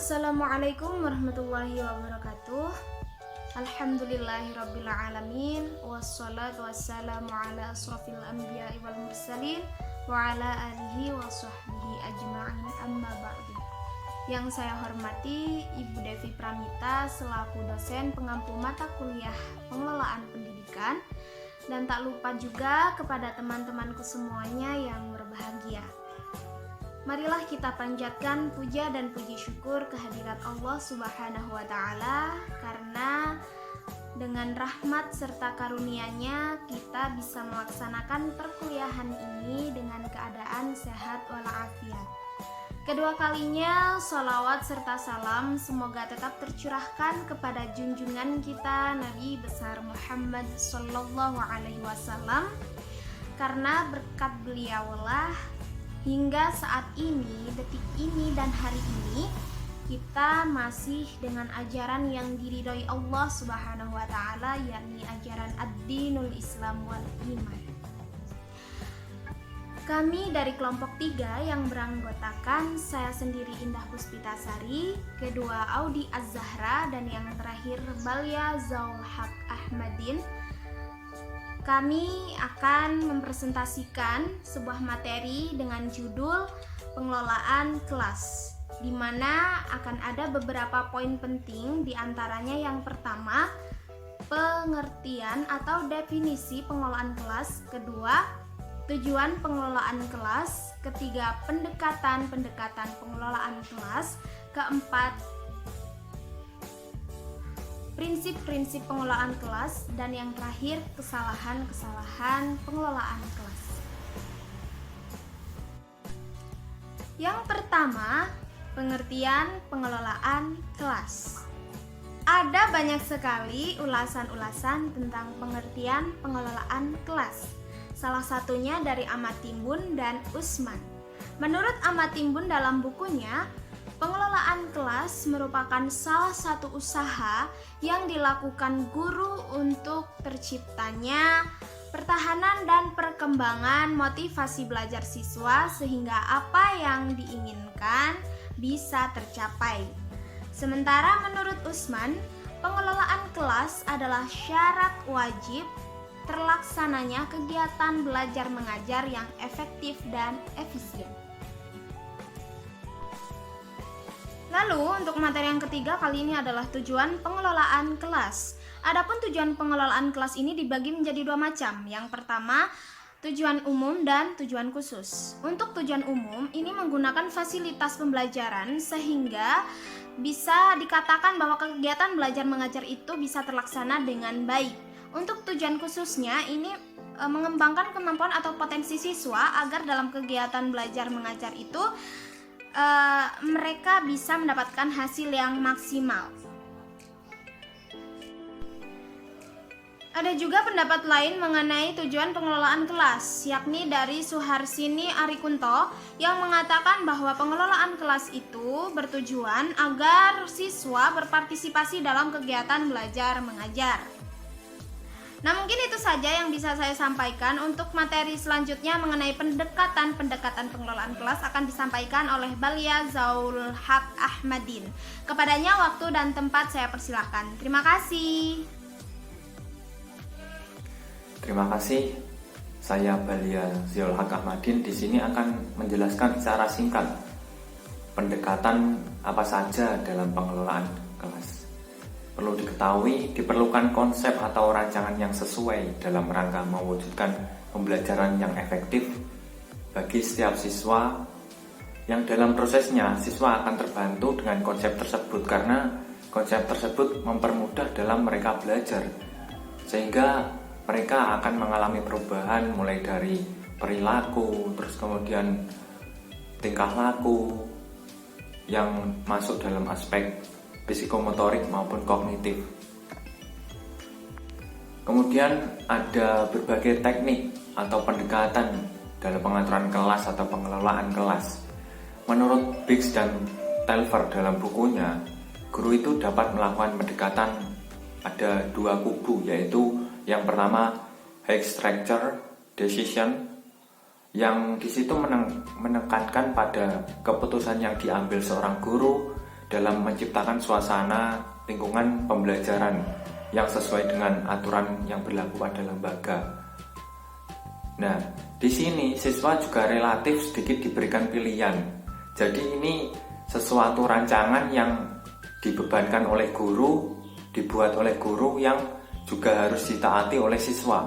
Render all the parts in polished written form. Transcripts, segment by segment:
Assalamualaikum warahmatullahi wabarakatuh. Alhamdulillahirrabbilalamin. Wassalatu wassalamu ala asrafil anbiya'i wal mursalin wa ala alihi wa sahbihi ajma'in, amma ba'du. Yang saya hormati Ibu Devi Pramita selaku dosen pengampu mata kuliah pengelolaan pendidikan, dan tak lupa juga kepada teman-temanku semuanya yang berbahagia. Marilah kita panjatkan puja dan puji syukur kehadirat Allah Subhanahu wa Ta'ala, karena dengan rahmat serta karunia-Nya kita bisa melaksanakan perkuliahan ini dengan keadaan sehat walafiat. Kedua kalinya sholawat serta salam semoga tetap tercurahkan kepada junjungan kita Nabi besar Muhammad Sallallahu Alaihi Wasallam, karena berkat beliaulah hingga saat ini, detik ini dan hari ini kita masih dengan ajaran yang diridhoi Allah Subhanahu wa Ta'ala, yakni ajaran ad-dinul Islam wal iman. Kami dari kelompok 3 yang beranggotakan saya sendiri Indah Puspitasari, kedua Audi Az-Zahra, dan yang terakhir Balia Zaul Haq Ahmadin. Kami akan mempresentasikan sebuah materi dengan judul pengelolaan kelas, di mana akan ada beberapa poin penting, di antaranya yang pertama, pengertian atau definisi pengelolaan kelas, kedua, tujuan pengelolaan kelas, ketiga, pendekatan pengelolaan kelas, keempat, prinsip-prinsip pengelolaan kelas, dan yang terakhir kesalahan-kesalahan pengelolaan kelas. Yang pertama, pengertian pengelolaan kelas. Ada banyak sekali ulasan-ulasan tentang pengertian pengelolaan kelas. Salah satunya dari Ahmad Timbun dan Usman. Menurut Ahmad Timbun dalam bukunya, pengelolaan kelas merupakan salah satu usaha yang dilakukan guru untuk terciptanya pertahanan dan perkembangan motivasi belajar siswa sehingga apa yang diinginkan bisa tercapai. Sementara menurut Usman, pengelolaan kelas adalah syarat wajib terlaksananya kegiatan belajar mengajar yang efektif dan efisien. Lalu untuk materi yang ketiga kali ini adalah tujuan pengelolaan kelas. Adapun tujuan pengelolaan kelas ini dibagi menjadi dua macam. Yang pertama, tujuan umum dan tujuan khusus. Untuk tujuan umum ini menggunakan fasilitas pembelajaran sehingga bisa dikatakan bahwa kegiatan belajar mengajar itu bisa terlaksana dengan baik. Untuk tujuan khususnya ini mengembangkan kemampuan atau potensi siswa agar dalam kegiatan belajar mengajar itu mereka bisa mendapatkan hasil yang maksimal. Ada juga pendapat lain mengenai tujuan pengelolaan kelas, yakni dari Suharsini Arikunto yang mengatakan bahwa pengelolaan kelas itu bertujuan agar siswa berpartisipasi dalam kegiatan belajar mengajar. Nah, mungkin itu saja yang bisa saya sampaikan. Untuk materi selanjutnya mengenai pendekatan pengelolaan kelas akan disampaikan oleh Balia Zaul Haq Ahmadin. Kepadanya waktu dan tempat saya persilakan. Terima kasih. Terima kasih. Saya Balia Zaul Haq Ahmadin di sini akan menjelaskan secara singkat pendekatan apa saja dalam pengelolaan kelas. Perlu diketahui, diperlukan konsep atau rancangan yang sesuai dalam rangka mewujudkan pembelajaran yang efektif bagi setiap siswa, yang dalam prosesnya siswa akan terbantu dengan konsep tersebut karena konsep tersebut mempermudah dalam mereka belajar, sehingga mereka akan mengalami perubahan mulai dari perilaku, terus kemudian tingkah laku yang masuk dalam aspek psikomotorik maupun kognitif. Kemudian ada berbagai teknik atau pendekatan dalam pengaturan kelas atau pengelolaan kelas. Menurut Biggs dan Telfer dalam bukunya, guru itu dapat melakukan pendekatan ada dua kubu, yaitu yang pertama high structure decision, yang di situ menekankan pada keputusan yang diambil seorang guru dalam menciptakan suasana lingkungan pembelajaran yang sesuai dengan aturan yang berlaku pada lembaga. Nah, di sini siswa juga relatif sedikit diberikan pilihan. Jadi ini sesuatu rancangan yang dibebankan oleh guru, dibuat oleh guru yang juga harus ditaati oleh siswa.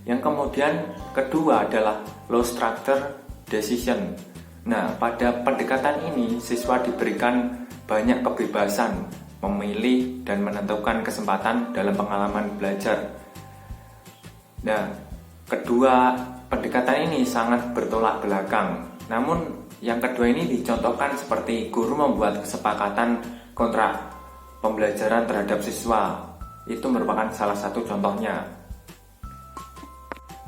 Yang kemudian kedua adalah low structure decision. Nah, pada pendekatan ini siswa diberikan banyak kebebasan memilih dan menentukan kesempatan dalam pengalaman belajar. Nah, kedua pendekatan ini sangat bertolak belakang. Namun yang kedua ini dicontohkan seperti guru membuat kesepakatan kontrak pembelajaran terhadap siswa. Itu merupakan salah satu contohnya.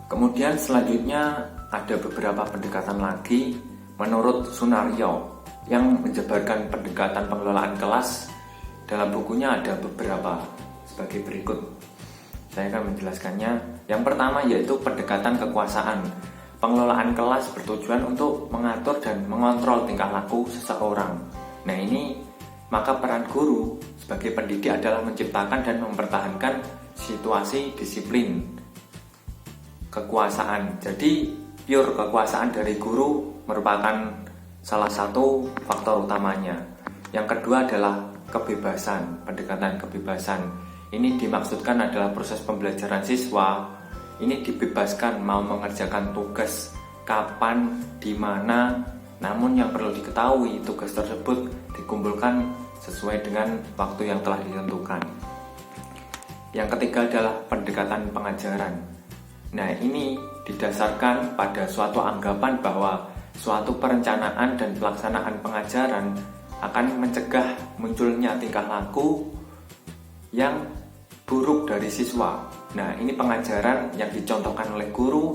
Kemudian selanjutnya ada beberapa pendekatan lagi menurut Sunaryo yang menjabarkan pendekatan pengelolaan kelas. Dalam bukunya ada beberapa sebagai berikut. Saya akan menjelaskannya. Yang pertama yaitu pendekatan kekuasaan. Pengelolaan kelas bertujuan untuk mengatur dan mengontrol tingkah laku seseorang. Nah ini, maka peran guru sebagai pendidik adalah menciptakan dan mempertahankan situasi disiplin kekuasaan. Jadi pure kekuasaan dari guru merupakan salah satu faktor utamanya. Yang kedua adalah kebebasan, pendekatan kebebasan. Ini dimaksudkan adalah proses pembelajaran siswa ini dibebaskan mau mengerjakan tugas kapan, di mana, namun yang perlu diketahui tugas tersebut dikumpulkan sesuai dengan waktu yang telah ditentukan. Yang ketiga adalah pendekatan pengajaran. Nah, ini didasarkan pada suatu anggapan bahwa suatu perencanaan dan pelaksanaan pengajaran akan mencegah munculnya tingkah laku yang buruk dari siswa. Nah, ini pengajaran yang dicontohkan oleh guru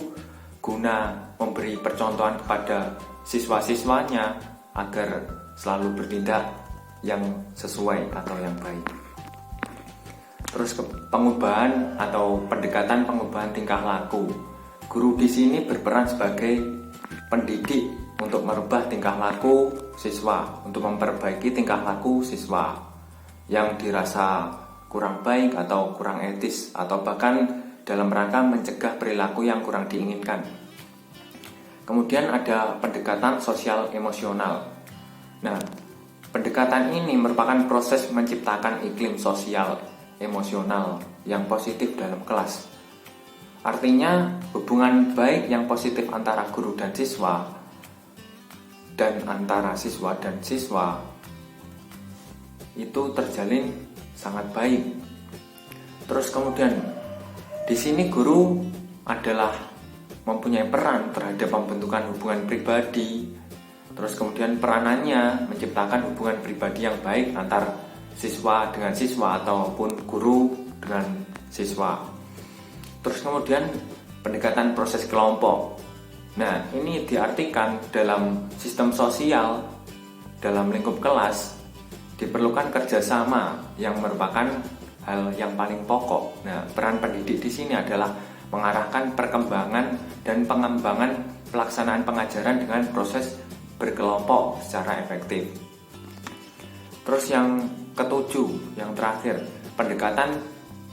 guna memberi percontohan kepada siswa-siswanya agar selalu bertindak yang sesuai atau yang baik. Terus pengubahan atau pendekatan pengubahan tingkah laku. Guru di sini berperan sebagai pendidik untuk merubah tingkah laku siswa, untuk memperbaiki tingkah laku siswa yang dirasa kurang baik atau kurang etis, atau bahkan dalam rangka mencegah perilaku yang kurang diinginkan. Kemudian ada pendekatan sosial emosional. Nah, pendekatan ini merupakan proses menciptakan iklim sosial emosional yang positif dalam kelas. Artinya, hubungan baik yang positif antara guru dan siswa dan antara siswa dan siswa itu terjalin sangat baik. Terus kemudian di sini guru adalah mempunyai peran terhadap pembentukan hubungan pribadi. Terus kemudian peranannya menciptakan hubungan pribadi yang baik antar siswa dengan siswa ataupun guru dengan siswa. Terus kemudian pendekatan proses kelompok. Nah, ini diartikan dalam sistem sosial, dalam lingkup kelas diperlukan kerjasama yang merupakan hal yang paling pokok. Nah, peran pendidik di sini adalah mengarahkan perkembangan dan pengembangan pelaksanaan pengajaran dengan proses berkelompok secara efektif. Terus yang ketujuh, yang terakhir, pendekatan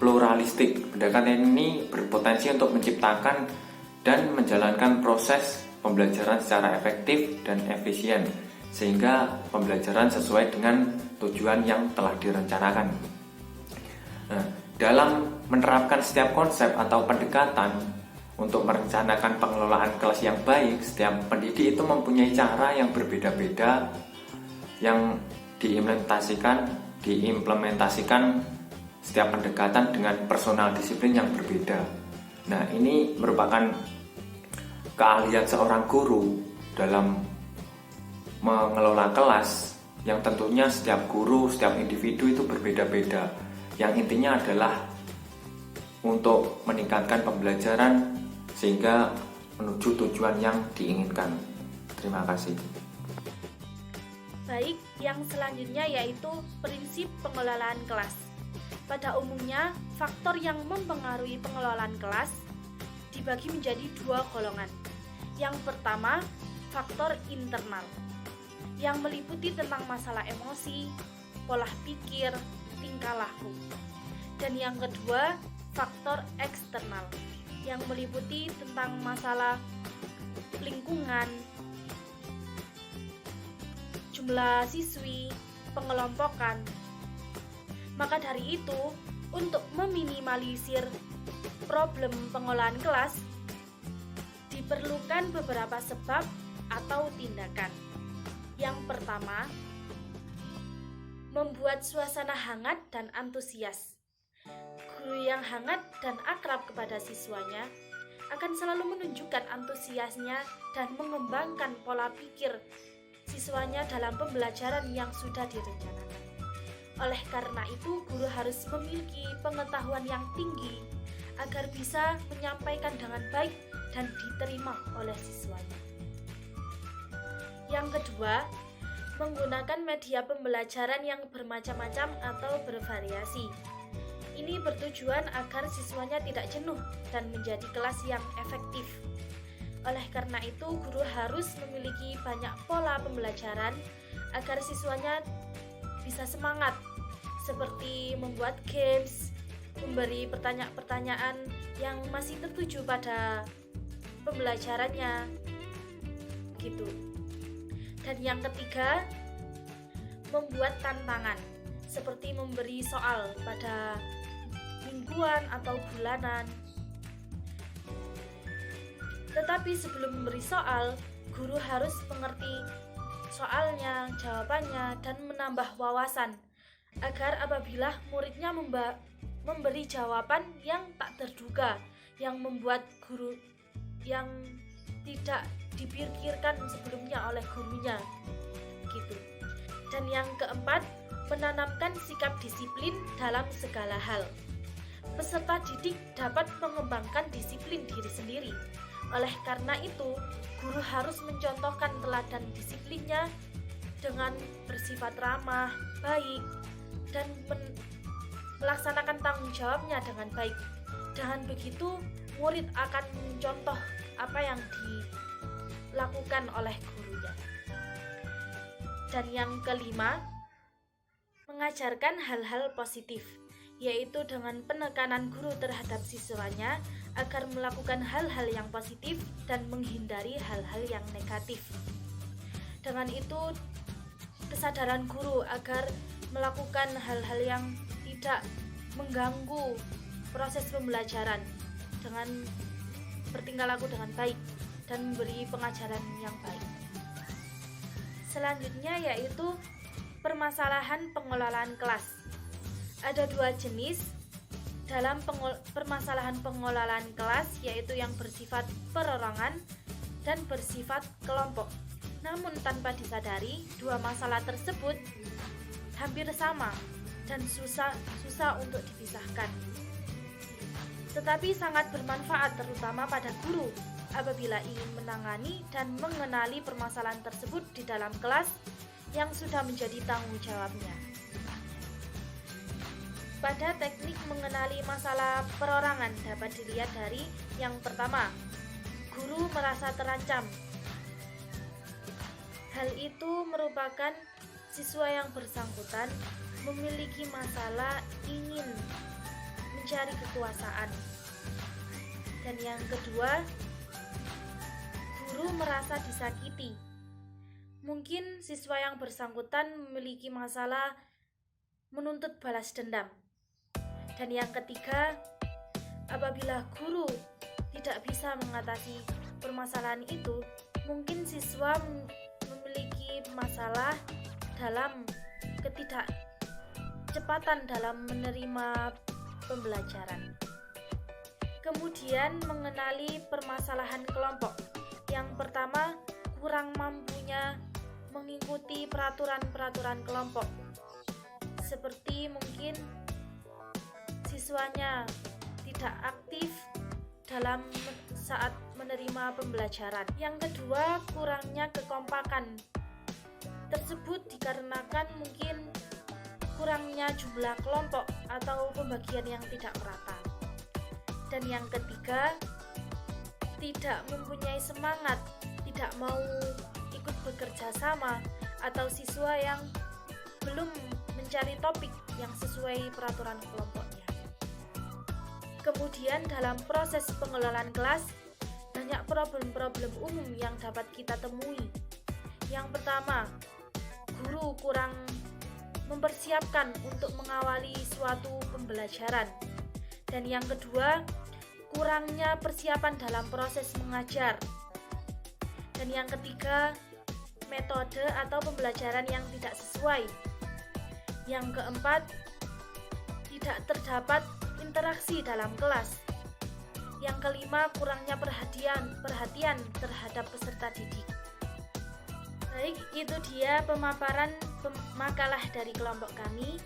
pluralistik. Pendekatan ini berpotensi untuk menciptakan dan menjalankan proses pembelajaran secara efektif dan efisien, sehingga pembelajaran sesuai dengan tujuan yang telah direncanakan. Nah, dalam menerapkan setiap konsep atau pendekatan untuk merencanakan pengelolaan kelas yang baik, setiap pendidik itu mempunyai cara yang berbeda-beda yang diimplementasikan setiap pendekatan dengan personal disiplin yang berbeda. Nah, ini merupakan keahlian seorang guru dalam mengelola kelas yang tentunya setiap guru, setiap individu itu berbeda-beda. Yang intinya adalah untuk meningkatkan pembelajaran sehingga menuju tujuan yang diinginkan. Terima kasih. Baik, yang selanjutnya yaitu prinsip pengelolaan kelas. Pada umumnya, faktor yang mempengaruhi pengelolaan kelas dibagi menjadi dua golongan. Yang pertama, faktor internal. yang meliputi tentang masalah emosi, pola pikir, tingkah laku. Dan yang kedua, faktor eksternal yang meliputi tentang masalah lingkungan, jumlah siswi, pengelompokan. Maka dari itu, untuk meminimalisir problem pengelolaan kelas, diperlukan beberapa sebab atau tindakan. Yang pertama, membuat suasana hangat dan antusias. Guru yang hangat dan akrab kepada siswanya akan selalu menunjukkan antusiasnya dan mengembangkan pola pikir siswanya dalam pembelajaran yang sudah direncanakan. Oleh karena itu, guru harus memiliki pengetahuan yang tinggi agar bisa menyampaikan dengan baik dan diterima oleh siswanya. Yang kedua, menggunakan media pembelajaran yang bermacam-macam atau bervariasi. Ini bertujuan agar siswanya tidak jenuh dan menjadi kelas yang efektif. Oleh karena itu, guru harus memiliki banyak pola pembelajaran agar siswanya bisa semangat, seperti membuat games, memberi pertanyaan-pertanyaan yang masih tertuju pada pembelajarannya, gitu. Dan yang ketiga, membuat tantangan, seperti memberi soal pada mingguan atau bulanan. Tetapi sebelum memberi soal, guru harus mengerti soalnya, jawabannya, dan menambah wawasan agar apabila muridnya memberi jawaban yang tak terduga, yang membuat guru yang tidak dipikirkan sebelumnya oleh gurunya, gitu. Dan yang keempat, menanamkan sikap disiplin dalam segala hal. Peserta didik dapat mengembangkan disiplin diri sendiri. Oleh karena itu, guru harus mencontohkan teladan disiplinnya dengan bersifat ramah, baik, dan melaksanakan tanggung jawabnya dengan baik. Dengan begitu, murid akan mencontoh apa yang dilakukan oleh gurunya. Dan yang kelima, mengajarkan hal-hal positif, yaitu dengan penekanan guru terhadap siswanya agar melakukan hal-hal yang positif dan menghindari hal-hal yang negatif. Dengan itu, kesadaran guru agar melakukan hal-hal yang tidak mengganggu proses pembelajaran dengan bertingkah laku dengan baik dan memberi pengajaran yang baik. Selanjutnya yaitu permasalahan pengelolaan kelas. Ada dua jenis dalam permasalahan pengelolaan kelas, yaitu yang bersifat perorangan dan bersifat kelompok. Namun tanpa disadari, dua masalah tersebut hampir sama dan susah untuk dipisahkan. Tetapi sangat bermanfaat terutama pada guru apabila ingin menangani dan mengenali permasalahan tersebut di dalam kelas yang sudah menjadi tanggung jawabnya. Pada teknik mengenali masalah perorangan dapat dilihat dari yang pertama, guru merasa terancam. Hal itu merupakan siswa yang bersangkutan memiliki masalah ingin mencari kekuasaan. Dan yang kedua, guru merasa disakiti. Mungkin siswa yang bersangkutan memiliki masalah menuntut balas dendam. Dan yang ketiga, apabila guru tidak bisa mengatasi permasalahan itu, mungkin siswa memiliki masalah dalam ketidakcepatan dalam menerima pembelajaran. Kemudian mengenali permasalahan kelompok. Yang pertama, kurang mampunya mengikuti peraturan-peraturan kelompok. Seperti mungkin siswanya tidak aktif dalam saat menerima pembelajaran. Yang kedua, kurangnya kekompakan. Tersebut dikarenakan mungkin kurangnya jumlah kelompok atau pembagian yang tidak merata. Dan yang ketiga, tidak mempunyai semangat, tidak mau ikut bekerja sama atau siswa yang belum mencari topik yang sesuai peraturan kelompoknya. Kemudian dalam proses pengelolaan kelas, banyak problem-problem umum yang dapat kita temui. Yang pertama, guru kurang mempersiapkan untuk mengawali suatu pembelajaran. Dan yang kedua, kurangnya persiapan dalam proses mengajar. Dan yang ketiga, metode atau pembelajaran yang tidak sesuai. Yang keempat, tidak terdapat interaksi dalam kelas. Yang kelima, kurangnya perhatian terhadap peserta didik. Baik, itu dia pemaparan makalah dari kelompok kami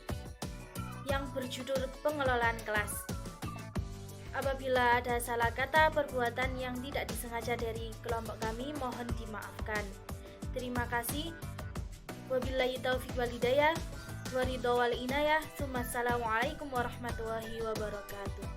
yang berjudul pengelolaan kelas. Apabila ada salah kata, perbuatan yang tidak disengaja dari kelompok kami, mohon dimaafkan. Terima kasih. Wabillahi taufiq wal hidayah, waridho wal inayah. Assalamualaikum warahmatullahi wabarakatuh.